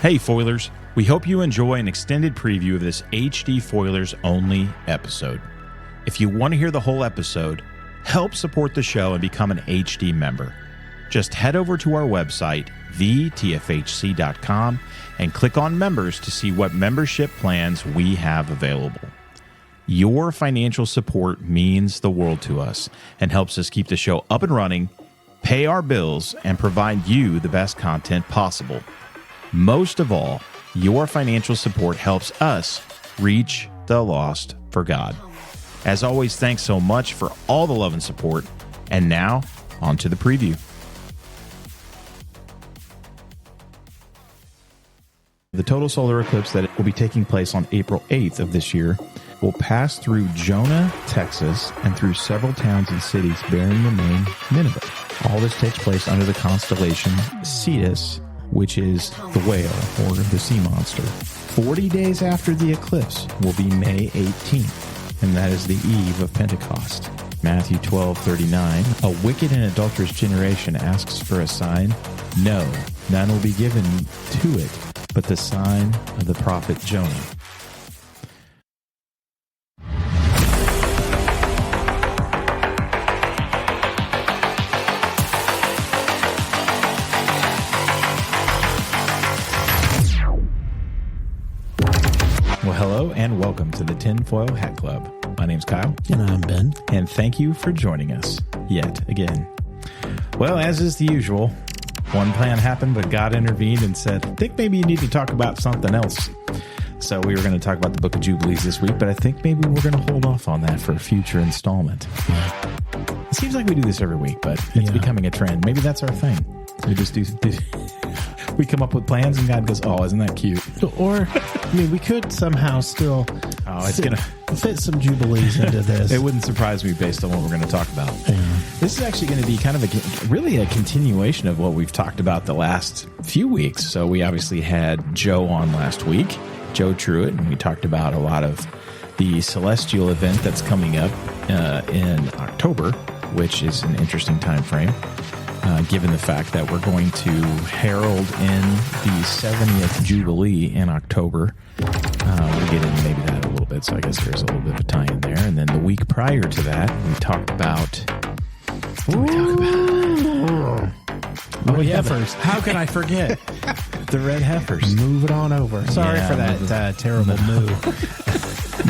Hey Foilers, we hope you enjoy an extended preview of this HD Foilers only episode. If you want to hear the whole episode, help support the show and become an HD member. Just head over to our website, thetfhc.com, and click on members to see what membership plans we have available. Your financial support means the world to us and helps us keep the show up and running, pay our bills, and provide you the best content possible. Most of all, your financial support helps us reach the lost for God. As always, thanks so much for all the love and support. And now, on to the preview. The total solar eclipse that will be taking place on April 8th of this year will pass through Jonah, Texas, and through several towns and cities bearing the name Nineveh. All this takes place under the constellation Cetus, which is the whale or the sea monster. 40 days after the eclipse will be May 18th, and that is the eve of Pentecost. Matthew 12:39, a wicked and adulterous generation asks for a sign. No, none will be given to it, but the sign of the prophet Jonah. Well, hello and welcome to the Tinfoil Hat Club. My name's Kyle. And I'm Ben. And thank you for joining us yet again. Well, as is the usual, one plan happened, but God intervened and said, I think maybe you need to talk about something else. So we were going to talk about the Book of Jubilees this week, but I think maybe we're going to hold off on that for a future installment. It seems like we do this every week, but it's becoming a trend. Maybe that's our thing. We just do we come up with plans and God goes, oh, isn't that cute? Or, I mean, we could somehow still fit some Jubilees into this. It wouldn't surprise me based on what we're going to talk about. Yeah. This is actually going to be kind of really a continuation of what we've talked about the last few weeks. So we obviously had Joe on last week, Joe Truitt, and we talked about a lot of the celestial event that's coming up in October, which is an interesting time frame. Given the fact that we're going to herald in the 70th Jubilee in October. We'll get into maybe that a little bit, so I guess there's a little bit of a tie-in there. And then the week prior to that, we talked about... Red heifers. How could I forget? The red heifers. Move it on over. Sorry for that terrible move.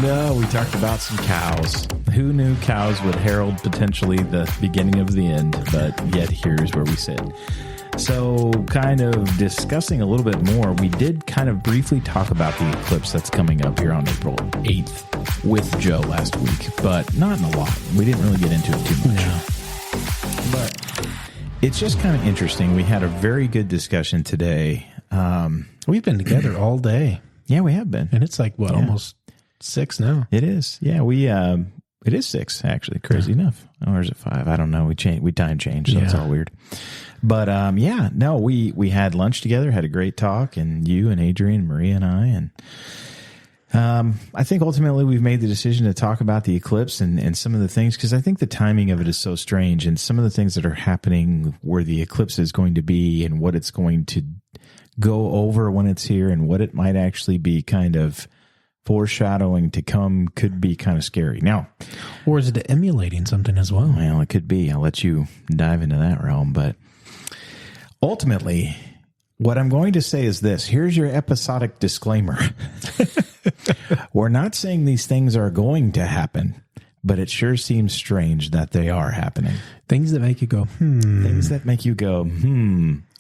No, we talked about some cows. Who knew cows would herald potentially the beginning of the end, but yet here's where we sit. So kind of discussing a little bit more, we did kind of briefly talk about the eclipse that's coming up here on April 8th with Joe last week, but not in a lot. We didn't really get into it too much. No. But it's just kind of interesting. We had a very good discussion today. We've been together all day. Yeah, we have been. And it's like, almost 6 now? It is. Yeah, it is 6, actually, crazy enough. Or is it 5? I don't know. We time change, so it's all weird. But, we had lunch together, had a great talk, and you and Adrian, Maria and I, and I think ultimately we've made the decision to talk about the eclipse and some of the things, because I think the timing of it is so strange, and some of the things that are happening where the eclipse is going to be and what it's going to go over when it's here and what it might actually be kind of foreshadowing to come could be kind of scary. Now, or is it emulating something as well? Well, it could be. I'll let you dive into that realm. But ultimately, what I'm going to say is this. Here's your episodic disclaimer. We're not saying these things are going to happen, but it sure seems strange that they are happening. Things that make you go, Things that make you go,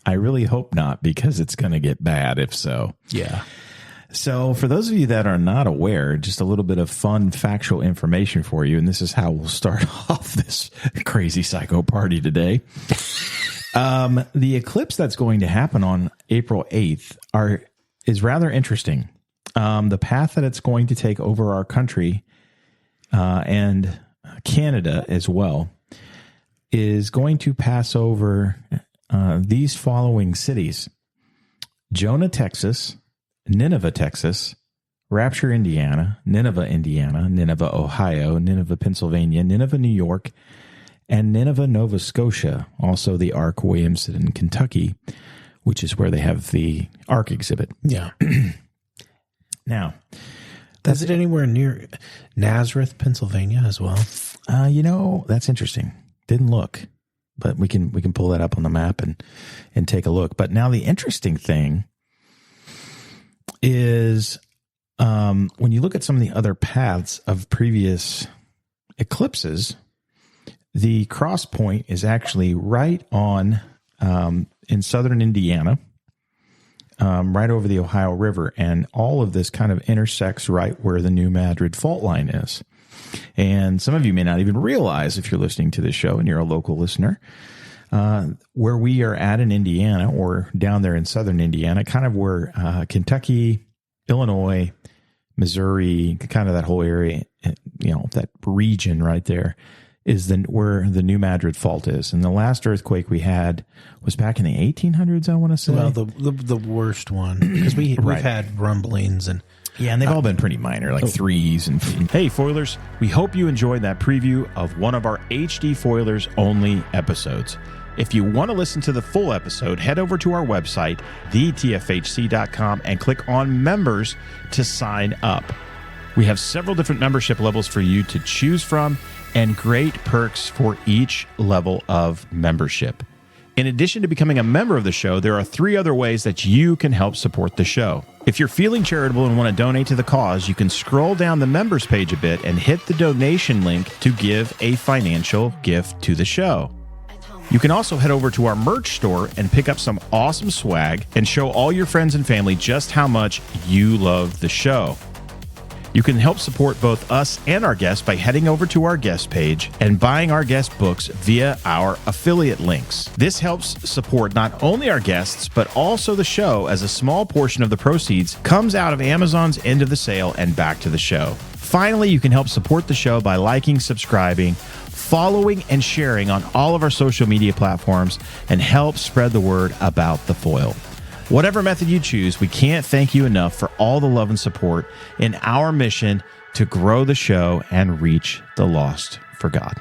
I really hope not, because it's going to get bad if so. Yeah. So for those of you that are not aware, just a little bit of fun factual information for you, and this is how we'll start off this crazy psycho party today. The eclipse that's going to happen on April 8th is rather interesting. The path that it's going to take over our country and Canada as well is going to pass over these following cities: Jonah, Texas, Nineveh, Texas, Rapture, Indiana, Nineveh, Ohio, Nineveh, Pennsylvania, Nineveh, New York, and Nineveh, Nova Scotia, also the Ark, Williamson, and Kentucky, which is where they have the Ark exhibit. Yeah. Now, is it anywhere near Nazareth, Pennsylvania as well? That's interesting. Didn't look, but we can pull that up on the map and take a look. But now the interesting thing is when you look at some of the other paths of previous eclipses, the cross point is actually right on in southern Indiana, right over the Ohio River, and all of this kind of intersects right where the New Madrid fault line is. And some of you may not even realize, if you're listening to this show and you're a local listener, where we are at in Indiana, or down there in southern Indiana, kind of where Kentucky, Illinois, Missouri, kind of that whole area, that region right there, is where the New Madrid fault is. And the last earthquake we had was back in the 1800s, I want to say. Well, the worst one, because we've had rumblings and they've all been pretty minor, like threes. And hey, Foilers, we hope you enjoyed that preview of one of our HD Foilers only episodes. If you want to listen to the full episode, head over to our website, thetfhc.com, and click on Members to sign up. We have several different membership levels for you to choose from, and great perks for each level of membership. In addition to becoming a member of the show, there are 3 other ways that you can help support the show. If you're feeling charitable and want to donate to the cause, you can scroll down the members page a bit and hit the donation link to give a financial gift to the show. You can also head over to our merch store and pick up some awesome swag and show all your friends and family just how much you love the show. You can help support both us and our guests by heading over to our guest page and buying our guest books via our affiliate links. This helps support not only our guests, but also the show, as a small portion of the proceeds comes out of Amazon's end of the sale and back to the show. Finally, you can help support the show by liking, subscribing, following, and sharing on all of our social media platforms, and help spread the word about the foil. Whatever method you choose, we can't thank you enough for all the love and support in our mission to grow the show and reach the lost for God.